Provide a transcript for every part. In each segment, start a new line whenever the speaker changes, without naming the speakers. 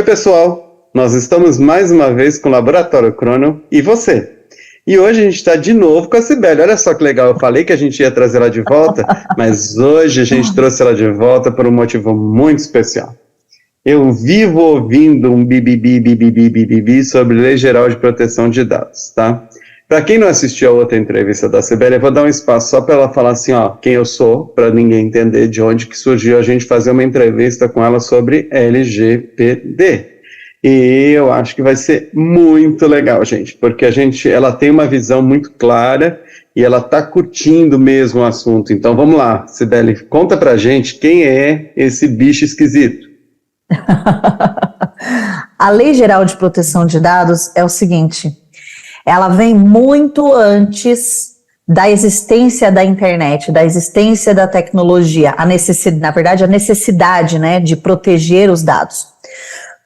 Oi, pessoal! Nós estamos mais uma vez com o Laboratório Crono e você. E hoje a gente está de novo com a Cibele. Olha só que legal, eu falei que a gente ia trazer ela de volta, mas hoje a gente trouxe ela de volta por um motivo muito especial. Eu vivo ouvindo um bibibi sobre Lei Geral de Proteção de Dados, tá? Para quem não assistiu a outra entrevista da Cibele, eu vou dar um espaço só para ela falar assim, ó, quem eu sou, para ninguém entender de onde que surgiu a gente fazer uma entrevista com ela sobre LGPD. E eu acho que vai ser muito legal, gente, porque ela tem uma visão muito clara e ela está curtindo mesmo o assunto. Então vamos lá, Cibele, conta pra gente quem é esse bicho esquisito.
A Lei Geral de Proteção de Dados é o seguinte, ela vem muito antes da existência da internet, da existência da tecnologia, a necessidade, né, de proteger os dados.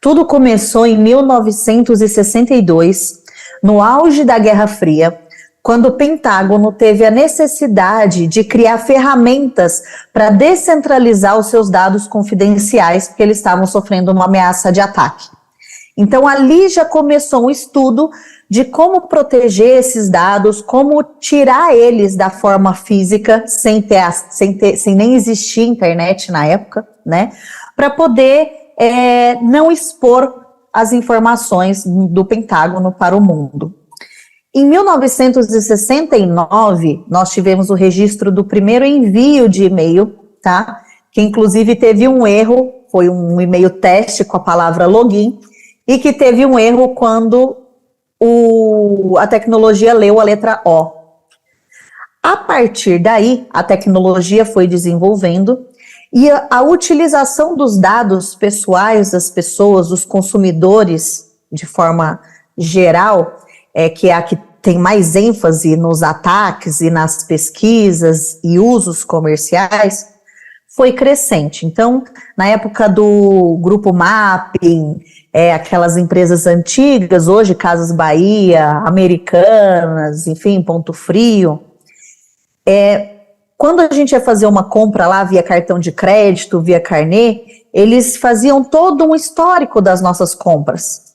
Tudo começou em 1962, no auge da Guerra Fria, quando o Pentágono teve a necessidade de criar ferramentas para descentralizar os seus dados confidenciais, porque eles estavam sofrendo uma ameaça de ataque. Então, ali já começou um estudo de como proteger esses dados, como tirar eles da forma física, sem nem existir internet na época, né? Para poder não expor as informações do Pentágono para o mundo. Em 1969, nós tivemos o registro do primeiro envio de e-mail, tá? Que inclusive teve um erro, foi um e-mail teste com a palavra login, e que teve um erro quando a tecnologia leu a letra O. A partir daí, a tecnologia foi desenvolvendo e a utilização dos dados pessoais das pessoas, dos consumidores, de forma geral, que é a que tem mais ênfase nos ataques e nas pesquisas e usos comerciais, foi crescente. Então, na época do Grupo Mapping, aquelas empresas antigas, hoje Casas Bahia, Americanas, enfim, Ponto Frio, quando a gente ia fazer uma compra lá via cartão de crédito, via carnê, eles faziam todo um histórico das nossas compras.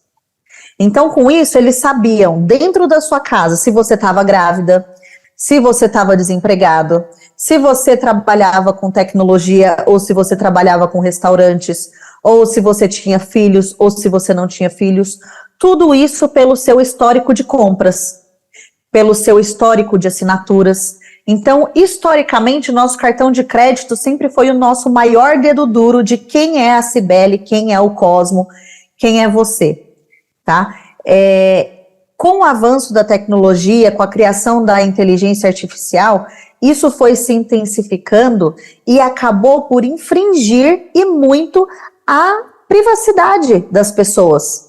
Então, com isso, eles sabiam, dentro da sua casa, se você estava grávida, se você estava desempregado, se você trabalhava com tecnologia, ou se você trabalhava com restaurantes, ou se você tinha filhos, ou se você não tinha filhos. Tudo isso pelo seu histórico de compras, pelo seu histórico de assinaturas. Então, historicamente, nosso cartão de crédito sempre foi o nosso maior dedo duro de quem é a Cibele, quem é o Cosmo, quem é você, tá? Com o avanço da tecnologia, com a criação da inteligência artificial, isso foi se intensificando e acabou por infringir e muito a privacidade das pessoas.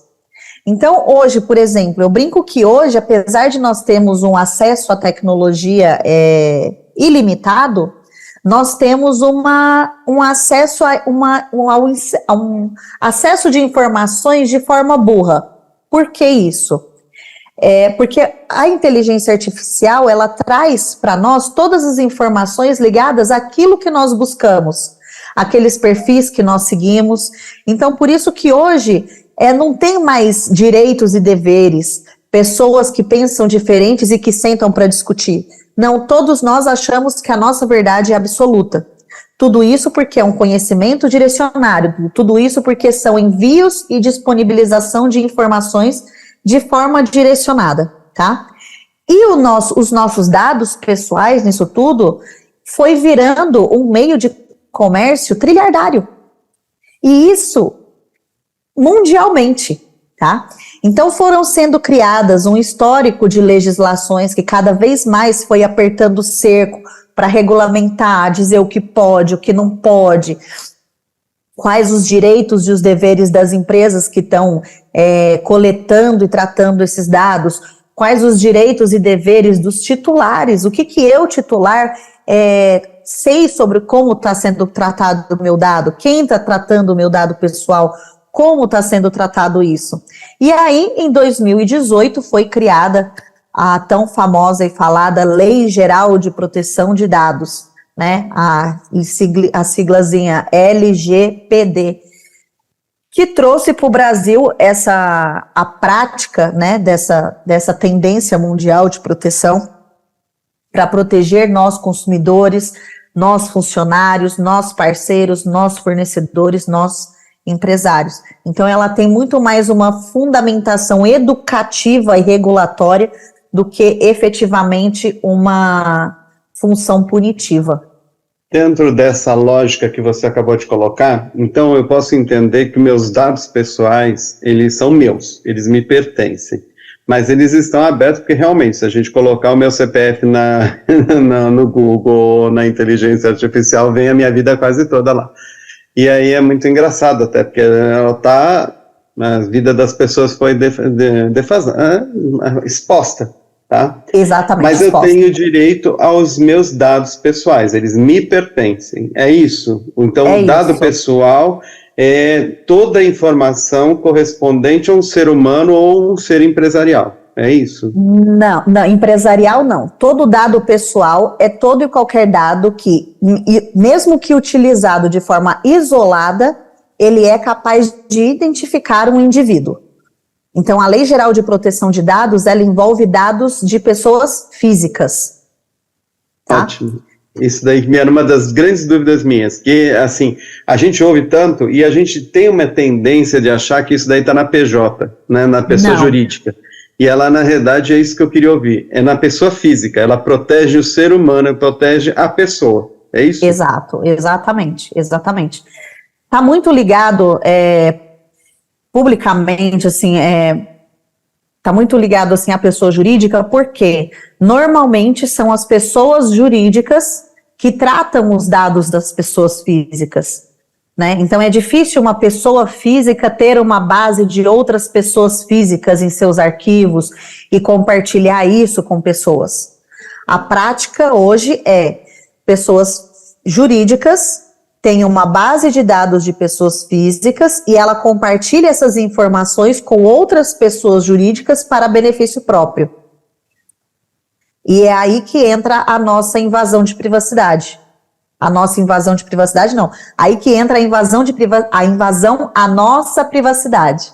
Então, hoje, por exemplo, eu brinco que hoje, apesar de nós termos um acesso à tecnologia ilimitado, nós temos um acesso a um acesso de informações de forma burra. Por que isso? Porque a inteligência artificial, ela traz para nós todas as informações ligadas àquilo que nós buscamos, aqueles perfis que nós seguimos. Então, por isso que hoje não tem mais direitos e deveres, pessoas que pensam diferentes e que sentam para discutir. Não, todos nós achamos que a nossa verdade é absoluta. Tudo isso porque é um conhecimento direcionário, tudo isso porque são envios e disponibilização de informações de forma direcionada, tá? E os nossos dados pessoais nisso tudo foi virando um meio de comércio trilhardário. E isso mundialmente, tá? Então foram sendo criadas um histórico de legislações que cada vez mais foi apertando o cerco para regulamentar, dizer o que pode, o que não pode, quais os direitos e os deveres das empresas que estão coletando e tratando esses dados, quais os direitos e deveres dos titulares, o que eu, titular, sei sobre como está sendo tratado o meu dado, quem está tratando o meu dado pessoal, como está sendo tratado isso. E aí, em 2018, foi criada a tão famosa e falada Lei Geral de Proteção de Dados, né? A siglazinha LGPD. que trouxe para o Brasil a prática, né, dessa tendência mundial de proteção para proteger nós consumidores, nós funcionários, nós parceiros, nós fornecedores, nós empresários. Então ela tem muito mais uma fundamentação educativa e regulatória do que efetivamente uma função punitiva.
Dentro dessa lógica que você acabou de colocar, então eu posso entender que meus dados pessoais, eles são meus, eles me pertencem, mas eles estão abertos porque realmente, se a gente colocar o meu CPF no Google, na inteligência artificial, vem a minha vida quase toda lá. E aí é muito engraçado até, porque a vida das pessoas foi exposta. Tá?
Exatamente.
Mas eu tenho direito aos meus dados pessoais, eles me pertencem, é isso? Então, o dado pessoal é toda a informação correspondente a um ser humano ou um ser empresarial, é isso?
Não, empresarial não. Todo dado pessoal é todo e qualquer dado que, mesmo que utilizado de forma isolada, ele é capaz de identificar um indivíduo. Então, a Lei Geral de Proteção de Dados, ela envolve dados de pessoas físicas. Tá?
Ótimo. Isso daí que era uma das grandes dúvidas minhas, que, assim, a gente ouve tanto e a gente tem uma tendência de achar que isso daí está na PJ, né, na pessoa jurídica. E ela, na realidade, é isso que eu queria ouvir. É na pessoa física, ela protege o ser humano, protege a pessoa. É isso?
Exato, exatamente. Está muito ligado... publicamente, assim, está muito ligado, assim, à pessoa jurídica, porque normalmente são as pessoas jurídicas que tratam os dados das pessoas físicas, né? Então é difícil uma pessoa física ter uma base de outras pessoas físicas em seus arquivos e compartilhar isso com pessoas. A prática hoje é pessoas jurídicas tem uma base de dados de pessoas físicas e ela compartilha essas informações com outras pessoas jurídicas para benefício próprio. E é aí que entra a nossa invasão de privacidade. Aí que entra a invasão à nossa privacidade.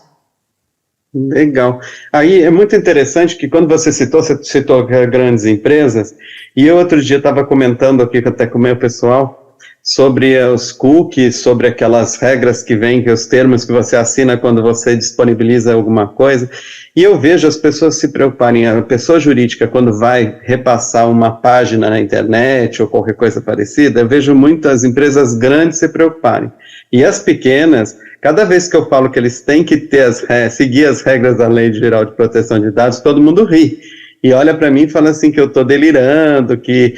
Legal. Aí é muito interessante que quando você citou grandes empresas, e eu outro dia estava comentando aqui até com o meu pessoal, sobre os cookies, sobre aquelas regras que vêm, os termos que você assina quando você disponibiliza alguma coisa, e eu vejo as pessoas se preocuparem, a pessoa jurídica quando vai repassar uma página na internet ou qualquer coisa parecida, eu vejo muitas empresas grandes se preocuparem, e as pequenas, cada vez que eu falo que eles têm que seguir as regras da Lei Geral de Proteção de Dados, todo mundo ri. E olha para mim e fala assim que eu estou delirando, que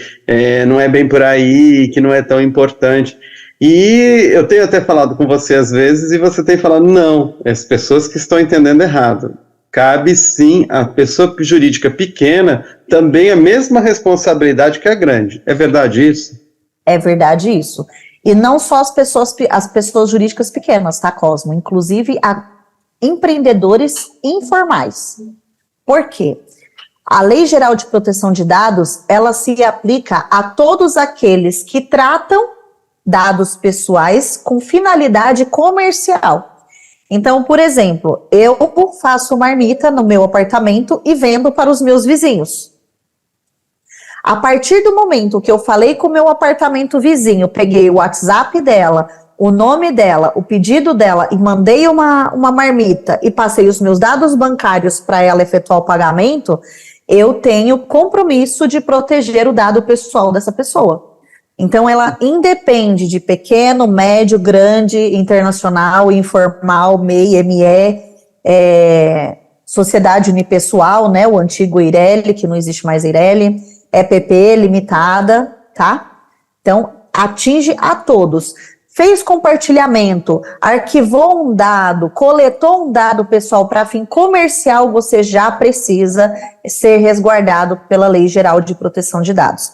não é bem por aí, que não é tão importante. E eu tenho até falado com você às vezes e você tem falado, não, as pessoas que estão entendendo errado. Cabe sim a pessoa jurídica pequena também a mesma responsabilidade que a grande. É verdade isso?
É verdade isso. E não só as pessoas jurídicas pequenas, tá, Cosmo? Inclusive a empreendedores informais. Por quê? A Lei Geral de Proteção de Dados, ela se aplica a todos aqueles que tratam dados pessoais com finalidade comercial. Então, por exemplo, eu faço marmita no meu apartamento e vendo para os meus vizinhos. A partir do momento que eu falei com o meu apartamento vizinho, peguei o WhatsApp dela, o nome dela, o pedido dela e mandei uma marmita e passei os meus dados bancários para ela efetuar o pagamento, eu tenho compromisso de proteger o dado pessoal dessa pessoa. Então, ela independe de pequeno, médio, grande, internacional, informal, MEI, ME, sociedade unipessoal, né, o antigo Eireli, que não existe mais Eireli, EPP, limitada, tá? Então, atinge a todos. Fez compartilhamento, arquivou um dado, coletou um dado pessoal para fim comercial, você já precisa ser resguardado pela Lei Geral de Proteção de Dados.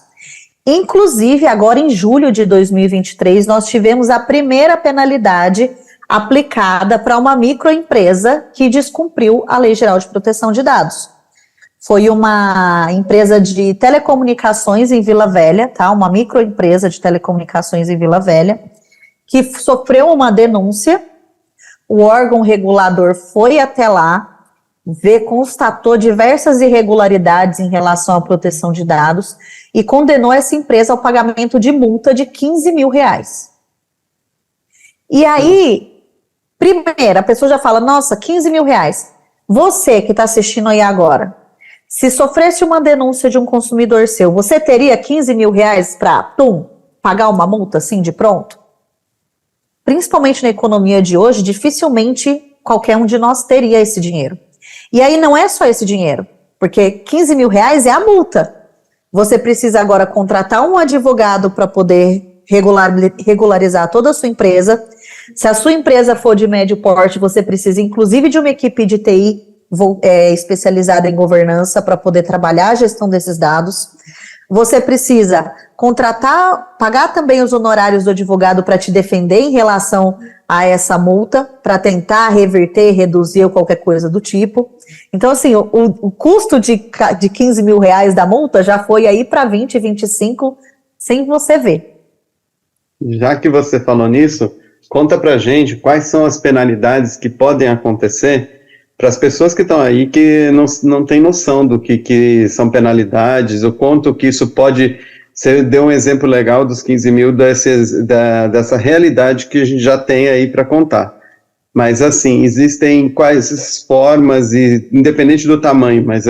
Inclusive, agora em julho de 2023, nós tivemos a primeira penalidade aplicada para uma microempresa que descumpriu a Lei Geral de Proteção de Dados. Foi uma empresa de telecomunicações em Vila Velha, tá? Uma microempresa de telecomunicações em Vila Velha, que sofreu uma denúncia o órgão regulador foi até lá, constatou diversas irregularidades em relação à proteção de dados e condenou essa empresa ao pagamento de multa de R$15 mil. E aí, primeiro, a pessoa já fala, nossa, R$15 mil. Você que está assistindo aí agora, se sofresse uma denúncia de um consumidor seu, você teria R$15 mil para, pagar uma multa assim de pronto? Principalmente na economia de hoje, dificilmente qualquer um de nós teria esse dinheiro. E aí não é só esse dinheiro, porque R$15 mil é a multa. Você precisa agora contratar um advogado para poder regularizar toda a sua empresa. Se a sua empresa for de médio porte, você precisa inclusive de uma equipe de TI especializada em governança para poder trabalhar a gestão desses dados. Você precisa contratar, pagar também os honorários do advogado para te defender em relação a essa multa, para tentar reverter, reduzir ou qualquer coisa do tipo. Então, assim, o custo de R$15 mil da multa já foi aí para 20, 25, sem você ver.
Já que você falou nisso, conta pra gente quais são as penalidades que podem acontecer para as pessoas que estão aí que não têm noção do que são penalidades, o quanto que isso pode... Você deu um exemplo legal dos 15 mil dessa realidade que a gente já tem aí para contar. Mas, assim, existem quais formas, e independente do tamanho, mas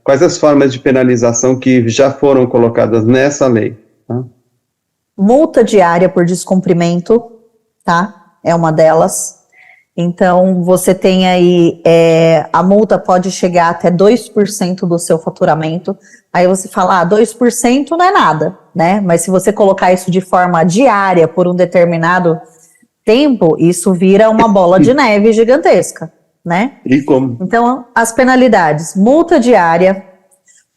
quais as formas de penalização que já foram colocadas nessa lei? Tá?
Multa diária por descumprimento, tá? É uma delas. Então, você tem aí, a multa pode chegar até 2% do seu faturamento. Aí você fala, 2% não é nada, né? Mas se você colocar isso de forma diária por um determinado tempo, isso vira uma bola de neve gigantesca, né?
E como?
Então, as penalidades, multa diária,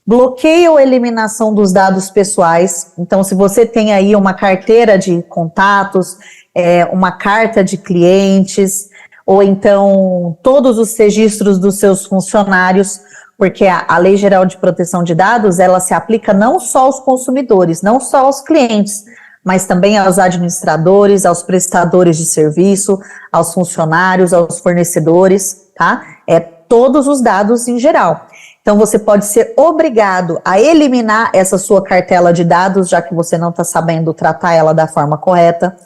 bloqueio ou eliminação dos dados pessoais. Então, se você tem aí uma carteira de contatos, uma carta de clientes, ou então todos os registros dos seus funcionários, porque a Lei Geral de Proteção de Dados, ela se aplica não só aos consumidores, não só aos clientes, mas também aos administradores, aos prestadores de serviço, aos funcionários, aos fornecedores, tá? Todos os dados em geral. Então, você pode ser obrigado a eliminar essa sua cartela de dados, já que você não está sabendo tratar ela da forma correta.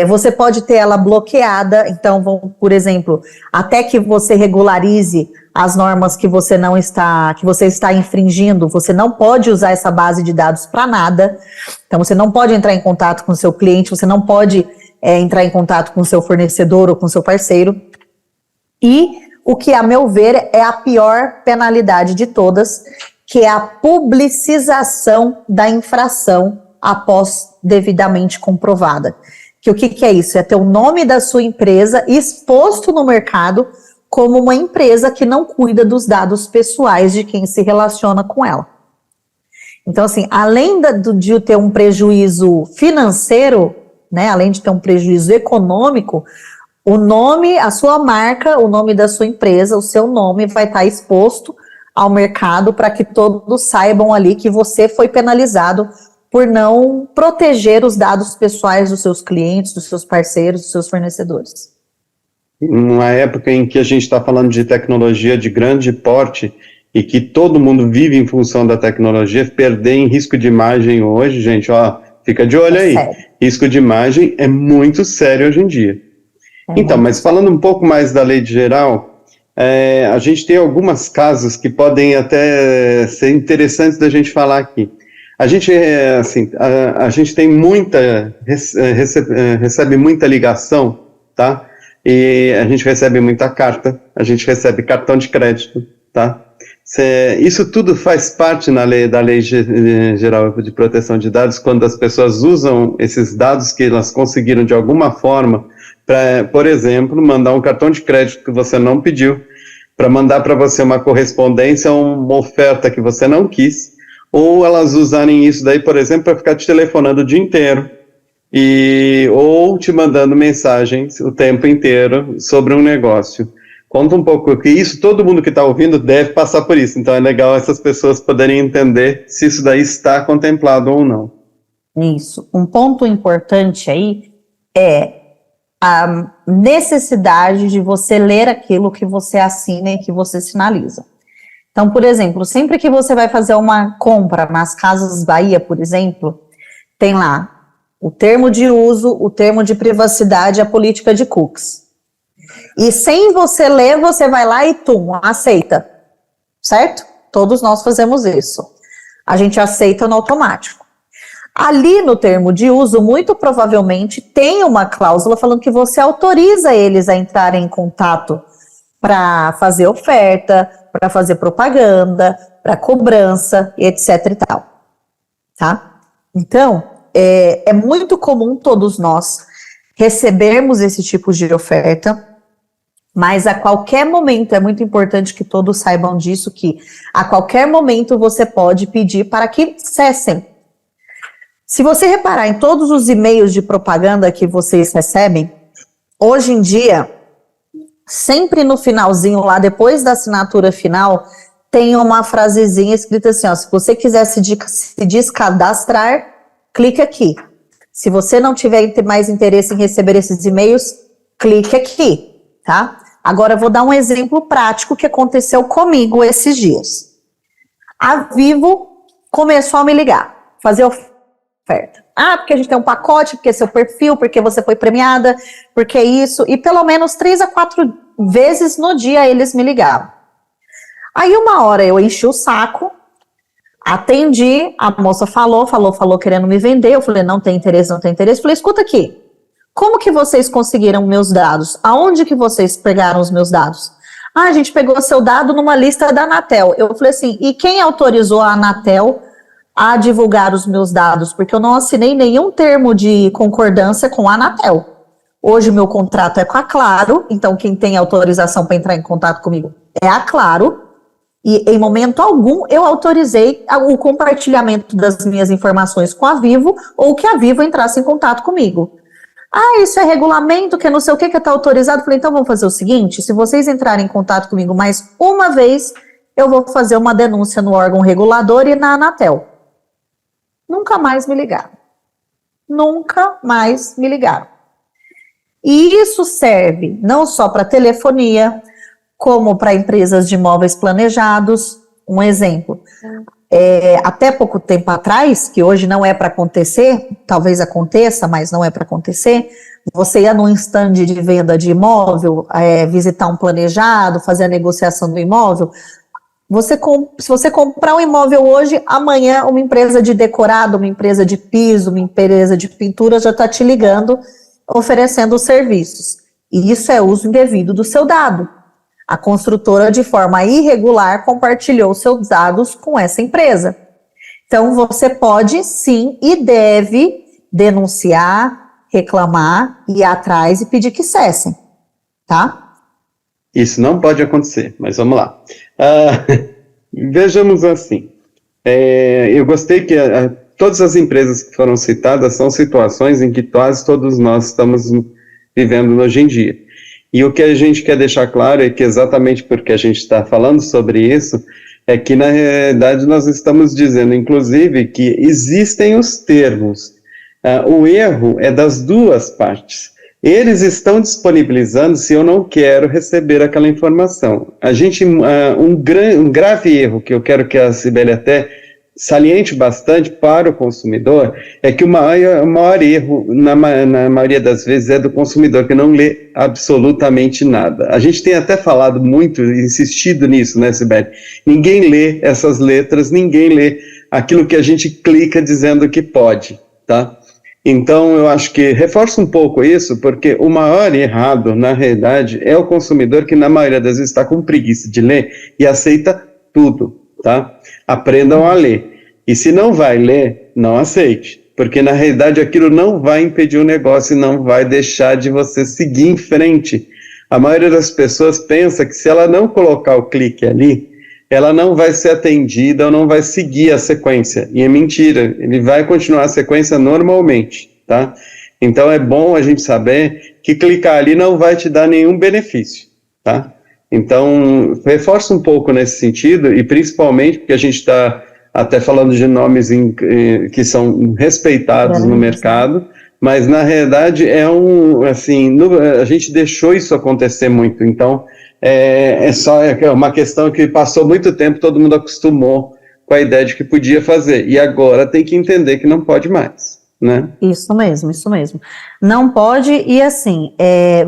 Você pode ter ela bloqueada, então, por exemplo, até que você regularize as normas que você está infringindo, você não pode usar essa base de dados para nada. Então, você não pode entrar em contato com o seu cliente, você não pode entrar em contato com o seu fornecedor ou com o seu parceiro. E o que, a meu ver, é a pior penalidade de todas, que é a publicização da infração após devidamente comprovada. Que o que é isso? É ter o nome da sua empresa exposto no mercado como uma empresa que não cuida dos dados pessoais de quem se relaciona com ela. Então, assim, além de ter um prejuízo financeiro, né, além de ter um prejuízo econômico, o nome, a sua marca, o nome da sua empresa, o seu nome vai estar exposto ao mercado para que todos saibam ali que você foi penalizado por não proteger os dados pessoais dos seus clientes, dos seus parceiros, dos seus fornecedores.
Numa época em que a gente está falando de tecnologia de grande porte e que todo mundo vive em função da tecnologia, perder em risco de imagem hoje, gente, fica de olho aí.
Sério.
Risco de imagem é muito sério hoje em dia. Então, mas falando um pouco mais da lei geral, a gente tem alguns casos que podem até ser interessantes da gente falar aqui. A gente, a gente tem recebe muita ligação, tá? E a gente recebe muita carta, a gente recebe cartão de crédito, tá? Isso tudo faz parte da Lei Geral de Proteção de Dados, quando as pessoas usam esses dados que elas conseguiram de alguma forma para, por exemplo, mandar um cartão de crédito que você não pediu, para mandar para você uma correspondência, uma oferta que você não quis, ou elas usarem isso daí, por exemplo, para ficar te telefonando o dia inteiro, ou te mandando mensagens o tempo inteiro sobre um negócio. Conta um pouco, que isso todo mundo que está ouvindo deve passar por isso, então é legal essas pessoas poderem entender se isso daí está contemplado ou não.
Isso. Um ponto importante aí é a necessidade de você ler aquilo que você assina e que você sinaliza. Então, por exemplo, sempre que você vai fazer uma compra nas Casas Bahia, por exemplo, tem lá o termo de uso, o termo de privacidade e a política de cookies. E sem você ler, você vai lá e aceita, certo? Todos nós fazemos isso. A gente aceita no automático. Ali no termo de uso, muito provavelmente tem uma cláusula falando que você autoriza eles a entrarem em contato para fazer oferta, para fazer propaganda, para cobrança, etc e tal, tá? Então, é muito comum todos nós recebermos esse tipo de oferta, mas a qualquer momento, é muito importante que todos saibam disso, que a qualquer momento você pode pedir para que cessem. Se você reparar em todos os e-mails de propaganda que vocês recebem, hoje em dia, sempre no finalzinho, lá depois da assinatura final, tem uma frasezinha escrita assim, ó, se você quiser se descadastrar, clique aqui. Se você não tiver mais interesse em receber esses e-mails, clique aqui, tá? Agora eu vou dar um exemplo prático que aconteceu comigo esses dias. A Vivo começou a me ligar, fazer oferta. Ah, porque a gente tem um pacote, porque é seu perfil, porque você foi premiada, porque isso, e pelo menos 3 a 4 vezes no dia eles me ligavam. Aí uma hora eu enchi o saco, atendi, a moça falou querendo me vender, eu falei, não tem interesse, falei, escuta aqui, como que vocês conseguiram meus dados? Aonde que vocês pegaram os meus dados? Ah, a gente pegou seu dado numa lista da Anatel. Eu falei assim, e quem autorizou a Anatel a divulgar os meus dados? Porque eu não assinei nenhum termo de concordância com a Anatel. Hoje o meu contrato é com a Claro, então quem tem autorização para entrar em contato comigo é a Claro, e em momento algum eu autorizei o compartilhamento das minhas informações com a Vivo, ou que a Vivo entrasse em contato comigo. Ah, isso é regulamento, que não sei o que está autorizado. Falei, então vamos fazer o seguinte, se vocês entrarem em contato comigo mais uma vez, eu vou fazer uma denúncia no órgão regulador e na Anatel. Nunca mais me ligaram. Nunca mais me ligaram. E isso serve não só para telefonia, como para empresas de imóveis planejados. Um exemplo, até pouco tempo atrás, que hoje não é para acontecer, talvez aconteça, mas não é para acontecer, você ia num stand de venda de imóvel, visitar um planejado, fazer a negociação do imóvel. Se você comprar um imóvel hoje, amanhã uma empresa de decorado, uma empresa de piso, uma empresa de pintura já está te ligando, oferecendo os serviços. E isso é uso indevido do seu dado. A construtora, de forma irregular, compartilhou seus dados com essa empresa. Então, você pode, sim, e deve denunciar, reclamar, ir atrás e pedir que cessem, tá?
Isso não pode acontecer, mas vamos lá. Vejamos assim, eu gostei que todas as empresas que foram citadas são situações em que quase todos nós estamos vivendo hoje em dia. E o que a gente quer deixar claro é que exatamente porque a gente está falando sobre isso, é que na realidade nós estamos dizendo, inclusive, que existem os termos. O erro é das duas partes. Eles estão disponibilizando se eu não quero receber aquela informação. Um grave erro que eu quero que a Cibele até saliente bastante para o consumidor é que o maior erro, na maioria das vezes, é do consumidor, que não lê absolutamente nada. A gente tem até falado muito, insistido nisso, né, Cibele? Ninguém lê essas letras, ninguém lê aquilo que a gente clica dizendo que pode, tá? Então, eu acho que reforça um pouco isso, porque o maior errado, na realidade, é o consumidor que, na maioria das vezes, está com preguiça de ler e aceita tudo, tá? Aprendam a ler. E se não vai ler, não aceite, porque, na realidade, aquilo não vai impedir o negócio e não vai deixar de você seguir em frente. A maioria das pessoas pensa que se ela não colocar o clique ali, ela não vai ser atendida ou não vai seguir a sequência. E é mentira, ele vai continuar a sequência normalmente, tá? Então é bom a gente saber que clicar ali não vai te dar nenhum benefício, tá? Então, reforça um pouco nesse sentido, e principalmente porque a gente está até falando de nomes que são respeitados no mercado, Mas na realidade assim, a gente deixou isso acontecer muito, então é uma questão que passou muito tempo, todo mundo acostumou com a ideia de que podia fazer, e agora tem que entender que não pode mais, né?
Isso mesmo, isso mesmo. Não pode, e assim,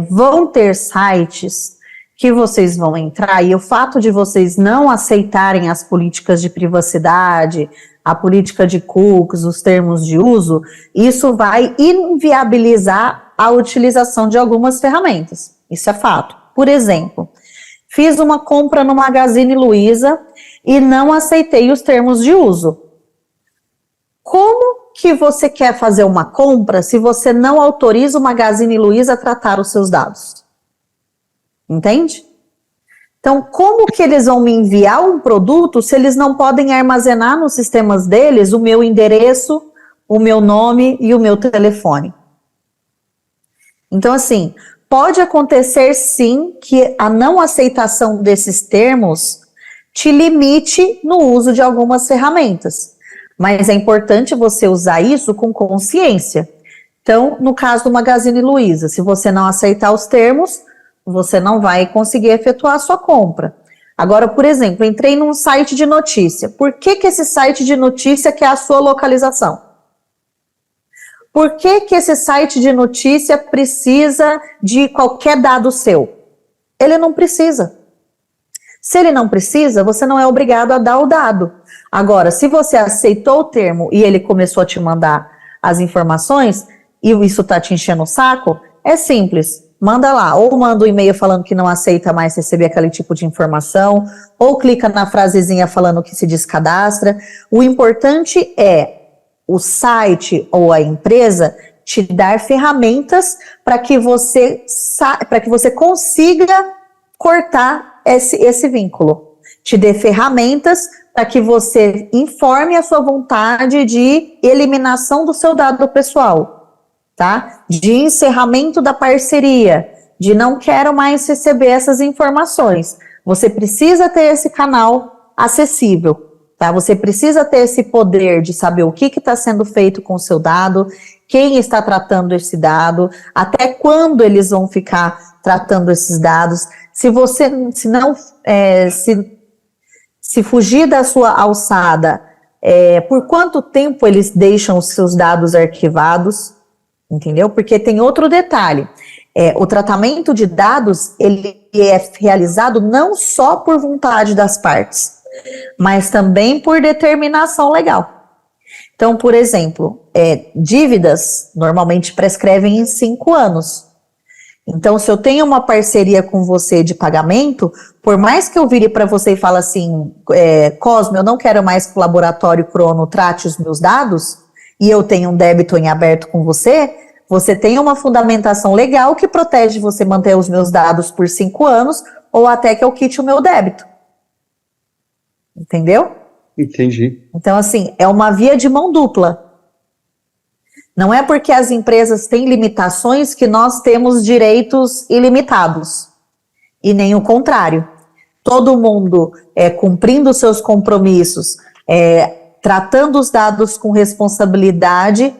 vão ter sites que vocês vão entrar, e o fato de vocês não aceitarem as políticas de privacidade, a política de cookies, os termos de uso, isso vai inviabilizar a utilização de algumas ferramentas. Isso é fato. Por exemplo, fiz uma compra no Magazine Luiza e não aceitei os termos de uso. Como que você quer fazer uma compra se você não autoriza o Magazine Luiza a tratar os seus dados? Entende? Então, como que eles vão me enviar um produto se eles não podem armazenar nos sistemas deles o meu endereço, o meu nome e o meu telefone? Então, assim, pode acontecer sim que a não aceitação desses termos te limite no uso de algumas ferramentas, mas é importante você usar isso com consciência. Então, no caso do Magazine Luiza, se você não aceitar os termos, você não vai conseguir efetuar a sua compra. Agora, por exemplo, entrei num site de notícia. Por que esse site de notícia quer a sua localização? Por que esse site de notícia precisa de qualquer dado seu? Ele não precisa. Se ele não precisa, você não é obrigado a dar o dado. Agora, se você aceitou o termo e ele começou a te mandar as informações, e isso está te enchendo o saco, é simples. Manda lá, ou manda um e-mail falando que não aceita mais receber aquele tipo de informação, ou clica na frasezinha falando que se descadastra. O importante é o site ou a empresa te dar ferramentas para que você consiga cortar esse vínculo. Te dê ferramentas para que você informe a sua vontade de eliminação do seu dado pessoal. Tá? De encerramento da parceria, de não quero mais receber essas informações. Você precisa ter esse canal acessível, tá? Você precisa ter esse poder de saber o que está sendo feito com o seu dado, quem está tratando esse dado, até quando eles vão ficar tratando esses dados. Se fugir da sua alçada, por quanto tempo eles deixam os seus dados arquivados? Entendeu? Porque tem outro detalhe, o tratamento de dados, ele é realizado não só por vontade das partes, mas também por determinação legal. Então, por exemplo, dívidas normalmente prescrevem em 5 anos. Então, se eu tenho uma parceria com você de pagamento, por mais que eu vire para você e fale assim, Cosmo, eu não quero mais que o Laboratório Crono trate os meus dados, e eu tenho um débito em aberto com você, você tem uma fundamentação legal que protege você manter os meus dados por 5 anos ou até que eu quite o meu débito. Entendeu?
Entendi.
Então, assim, é uma via de mão dupla. Não é porque as empresas têm limitações que nós temos direitos ilimitados. E nem o contrário. Todo mundo cumprindo seus compromissos, tratando os dados com responsabilidade,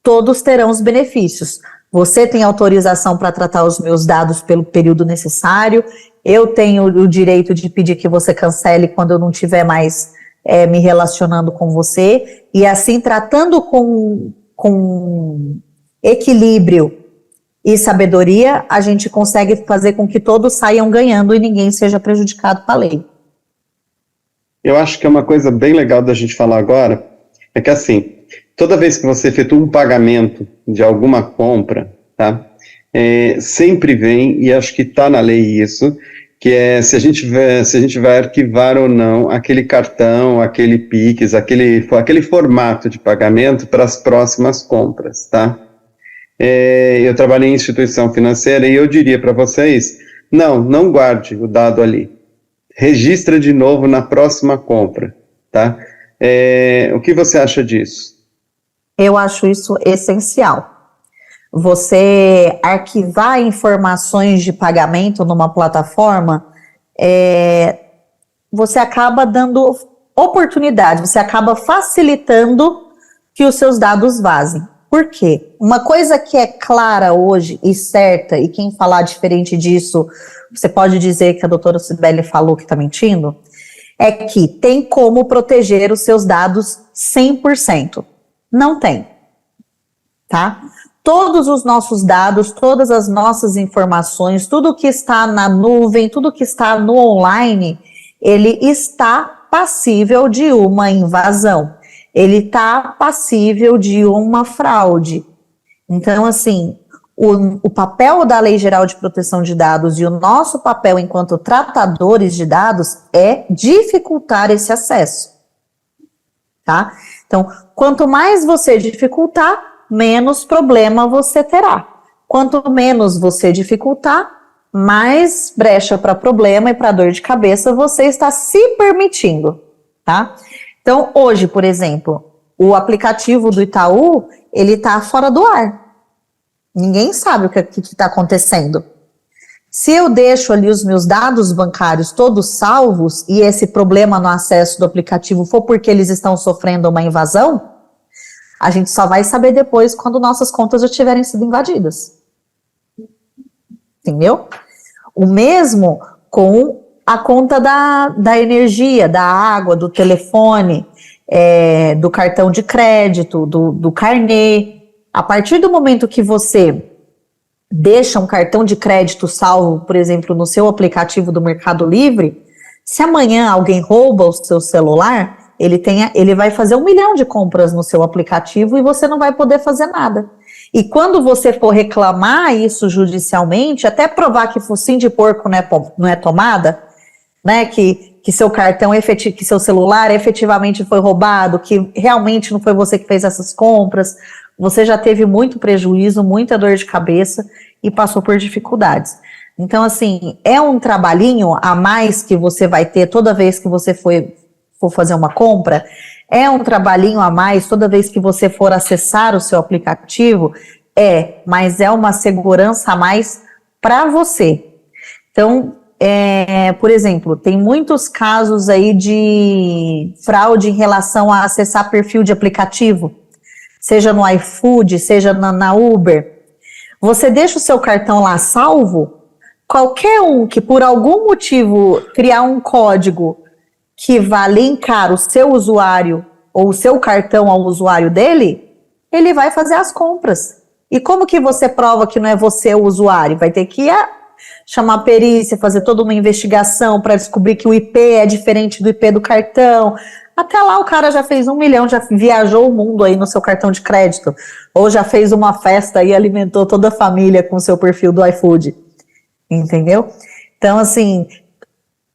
todos terão os benefícios. Você tem autorização para tratar os meus dados pelo período necessário, eu tenho o direito de pedir que você cancele quando eu não estiver mais me relacionando com você, e assim, tratando com equilíbrio e sabedoria, a gente consegue fazer com que todos saiam ganhando e ninguém seja prejudicado com a lei.
Eu acho que é uma coisa bem legal da gente falar agora, é que assim, toda vez que você efetua um pagamento de alguma compra, tá? Sempre vem, e acho que está na lei isso, que é se a gente vai arquivar ou não aquele cartão, aquele Pix, aquele formato de pagamento para as próximas compras, tá? Eu trabalhei em instituição financeira e eu diria para vocês, não guarde o dado ali. Registra de novo na próxima compra, tá? O que você acha disso?
Eu acho isso essencial. Você arquivar informações de pagamento numa plataforma, você acaba dando oportunidade, você acaba facilitando que os seus dados vazem. Por quê? Uma coisa que é clara hoje e certa, e quem falar diferente disso, você pode dizer que a doutora Cibele falou que está mentindo, é que tem como proteger os seus dados 100%. Não tem, tá? Todos os nossos dados, todas as nossas informações, tudo que está na nuvem, tudo que está no online, ele está passível de uma invasão. Ele está passível de uma fraude. Então, assim, o papel da Lei Geral de Proteção de Dados e o nosso papel enquanto tratadores de dados é dificultar esse acesso, tá? Então, quanto mais você dificultar, menos problema você terá. Quanto menos você dificultar, mais brecha para problema e para dor de cabeça você está se permitindo, tá? Então, hoje, por exemplo, o aplicativo do Itaú, ele está fora do ar. Ninguém sabe o que está acontecendo. Se eu deixo ali os meus dados bancários todos salvos e esse problema no acesso do aplicativo for porque eles estão sofrendo uma invasão, a gente só vai saber depois quando nossas contas já tiverem sido invadidas. Entendeu? O mesmo com a conta da energia, da água, do telefone, do cartão de crédito, do carnê. A partir do momento que você deixa um cartão de crédito salvo, por exemplo, no seu aplicativo do Mercado Livre, se amanhã alguém rouba o seu celular, ele vai fazer 1 milhão de compras no seu aplicativo e você não vai poder fazer nada. E quando você for reclamar isso judicialmente, até provar que focinho de porco não é tomada, né, que seu cartão, que seu celular efetivamente foi roubado, que realmente não foi você que fez essas compras, você já teve muito prejuízo, muita dor de cabeça e passou por dificuldades. Então, assim, é um trabalhinho a mais que você vai ter toda vez que você for fazer uma compra, é um trabalhinho a mais toda vez que você for acessar o seu aplicativo, mas é uma segurança a mais para você. Então, por exemplo, tem muitos casos aí de fraude em relação a acessar perfil de aplicativo, seja no iFood, seja na Uber. Você deixa o seu cartão lá salvo, qualquer um que por algum motivo criar um código que vá linkar o seu usuário ou o seu cartão ao usuário dele, ele vai fazer as compras. E como que você prova que não é você o usuário? Vai ter que chamar a perícia, fazer toda uma investigação para descobrir que o IP é diferente do IP do cartão. Até lá o cara já fez 1 milhão, já viajou o mundo aí no seu cartão de crédito, ou já fez uma festa e alimentou toda a família com o seu perfil do iFood. Entendeu? Então, assim,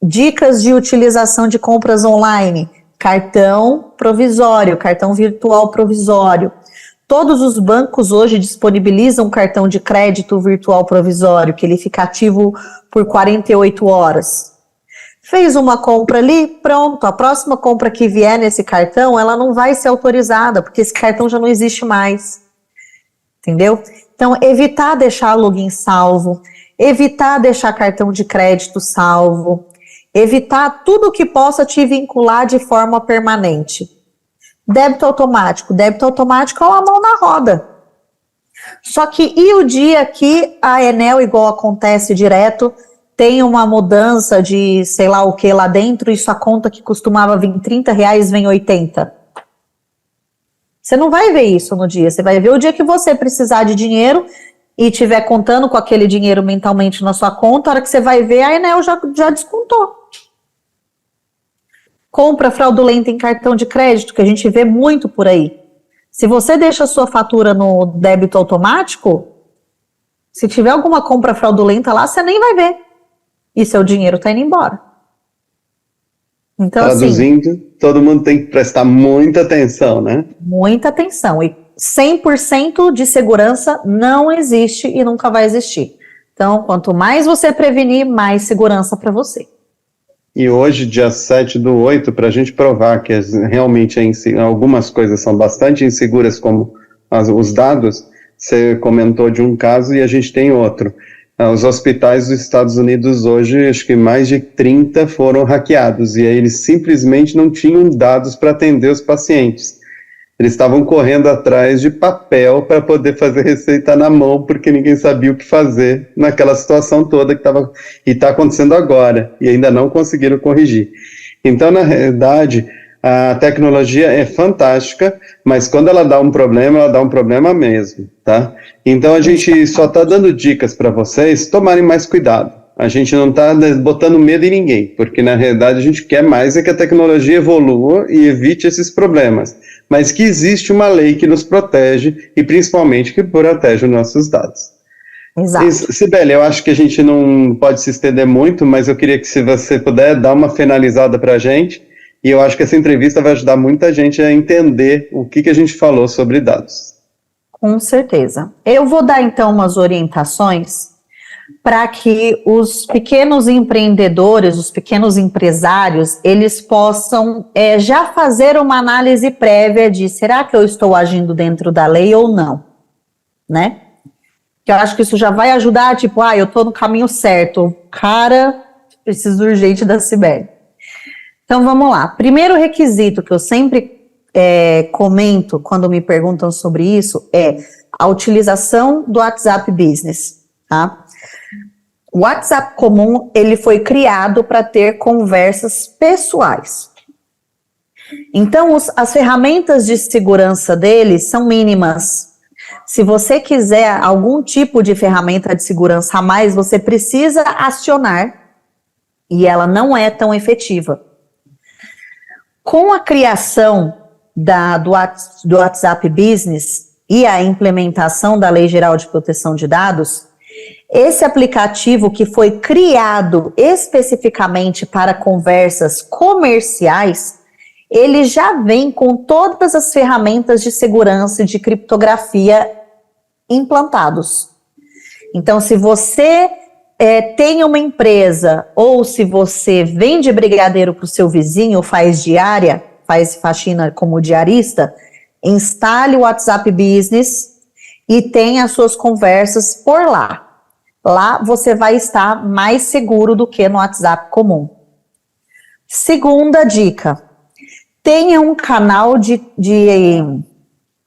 dicas de utilização de compras online, cartão provisório, cartão virtual provisório. Todos os bancos hoje disponibilizam um cartão de crédito virtual provisório, que ele fica ativo por 48 horas. Fez uma compra ali, pronto, a próxima compra que vier nesse cartão, ela não vai ser autorizada, porque esse cartão já não existe mais. Entendeu? Então, evitar deixar login salvo, evitar deixar cartão de crédito salvo, evitar tudo que possa te vincular de forma permanente. Débito automático é uma mão na roda. Só que e o dia que a Enel, igual acontece direto, tem uma mudança de sei lá o que lá dentro e sua conta que costumava vir R$30 vem 80? Você não vai ver isso no dia, você vai ver o dia que você precisar de dinheiro e estiver contando com aquele dinheiro mentalmente na sua conta, a hora que você vai ver, a Enel já descontou. Compra fraudulenta em cartão de crédito, que a gente vê muito por aí. Se você deixa a sua fatura no débito automático, se tiver alguma compra fraudulenta lá, você nem vai ver. E seu dinheiro está indo embora. Então,
traduzindo, assim, todo mundo tem que prestar muita atenção, né?
Muita atenção. E 100% de segurança não existe e nunca vai existir. Então, quanto mais você prevenir, mais segurança para você.
E hoje, dia 7/8, para a gente provar que realmente algumas coisas são bastante inseguras, como os dados, você comentou de um caso e a gente tem outro. Os hospitais dos Estados Unidos hoje, acho que mais de 30 foram hackeados, e aí eles simplesmente não tinham dados para atender os pacientes. Eles estavam correndo atrás de papel para poder fazer receita na mão, porque ninguém sabia o que fazer naquela situação toda que estava e está acontecendo agora, e ainda não conseguiram corrigir. Então, na realidade, a tecnologia é fantástica, mas quando ela dá um problema mesmo, tá? Então, a gente só está dando dicas para vocês tomarem mais cuidado. A gente não está botando medo em ninguém, porque na realidade a gente quer mais é que a tecnologia evolua e evite esses problemas, mas que existe uma lei que nos protege e principalmente que protege os nossos dados.
Exato.
Sibeli, eu acho que a gente não pode se estender muito, mas eu queria que se você puder dar uma finalizada para a gente, e eu acho que essa entrevista vai ajudar muita gente a entender o que a gente falou sobre dados.
Com certeza. Eu vou dar então umas orientações para que os pequenos empreendedores, os pequenos empresários, eles possam já fazer uma análise prévia de será que eu estou agindo dentro da lei ou não, né? Que eu acho que isso já vai ajudar, tipo, eu estou no caminho certo, cara, preciso urgente da Sibeli. Então vamos lá. Primeiro requisito que eu sempre comento quando me perguntam sobre isso é a utilização do WhatsApp Business, tá? O WhatsApp comum, ele foi criado para ter conversas pessoais. Então, as ferramentas de segurança dele são mínimas. Se você quiser algum tipo de ferramenta de segurança a mais, você precisa acionar e ela não é tão efetiva. Com a criação do WhatsApp Business e a implementação da Lei Geral de Proteção de Dados, esse aplicativo que foi criado especificamente para conversas comerciais, ele já vem com todas as ferramentas de segurança e de criptografia implantados. Então, se você tem uma empresa ou se você vende brigadeiro para o seu vizinho, faz diária, faz faxina como diarista, instale o WhatsApp Business e tenha as suas conversas por lá. Lá você vai estar mais seguro do que no WhatsApp comum. Segunda dica, tenha um canal de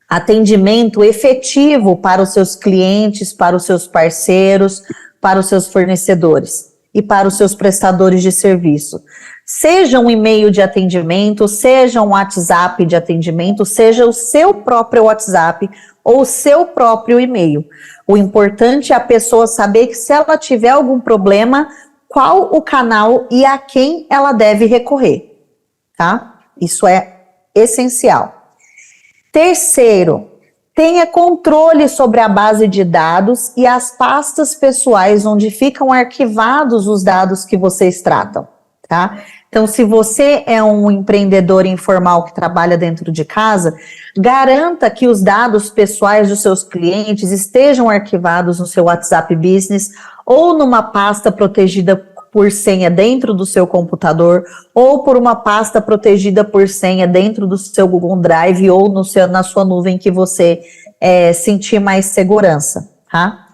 atendimento efetivo para os seus clientes, para os seus parceiros, para os seus fornecedores e para os seus prestadores de serviço. Seja um e-mail de atendimento, seja um WhatsApp de atendimento, seja o seu próprio WhatsApp ou o seu próprio e-mail. O importante é a pessoa saber que se ela tiver algum problema, qual o canal e a quem ela deve recorrer, tá? Isso é essencial. Terceiro, tenha controle sobre a base de dados e as pastas pessoais onde ficam arquivados os dados que vocês tratam, tá? Então, se você é um empreendedor informal que trabalha dentro de casa, garanta que os dados pessoais dos seus clientes estejam arquivados no seu WhatsApp Business ou numa pasta protegida por senha dentro do seu computador ou por uma pasta protegida por senha dentro do seu Google Drive ou na sua nuvem que você sentir mais segurança, tá?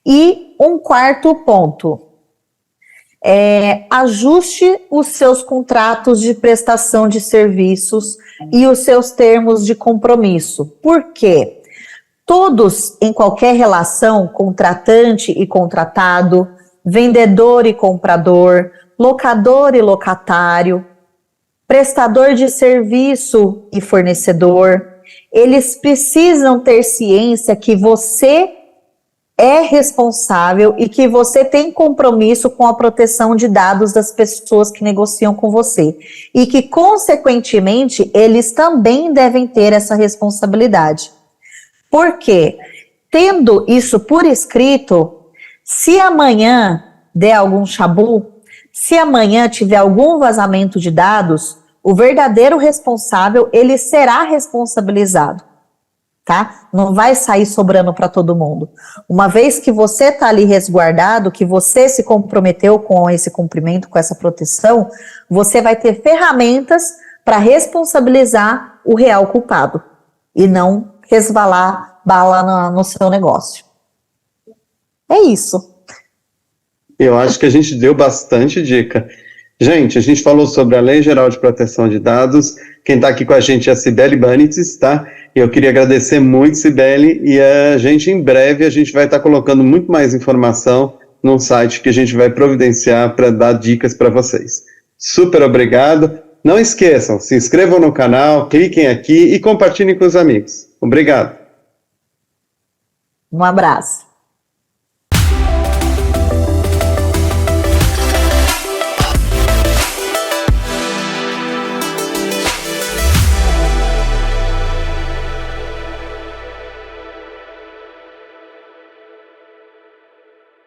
E um quarto ponto, ajuste os seus contratos de prestação de serviços e os seus termos de compromisso. Por quê? Todos, em qualquer relação, contratante e contratado, vendedor e comprador, locador e locatário, prestador de serviço e fornecedor, eles precisam ter ciência que você é responsável e que você tem compromisso com a proteção de dados das pessoas que negociam com você e que, consequentemente, eles também devem ter essa responsabilidade. Por quê? Tendo isso por escrito, se amanhã der algum chabu, se amanhã tiver algum vazamento de dados, o verdadeiro responsável, ele será responsabilizado, tá? Não vai sair sobrando para todo mundo. Uma vez que você está ali resguardado, que você se comprometeu com esse cumprimento, com essa proteção, você vai ter ferramentas para responsabilizar o real culpado e não resvalar bala no seu negócio. É isso.
Eu acho que a gente deu bastante dica. Gente, a gente falou sobre a Lei Geral de Proteção de Dados. Quem está aqui com a gente é a Cibele Banitz, tá? E eu queria agradecer muito, Cibele, e a gente, em breve, a gente vai estar colocando muito mais informação num site que a gente vai providenciar para dar dicas para vocês. Super obrigado. Não esqueçam, se inscrevam no canal, cliquem aqui e compartilhem com os amigos. Obrigado.
Um abraço.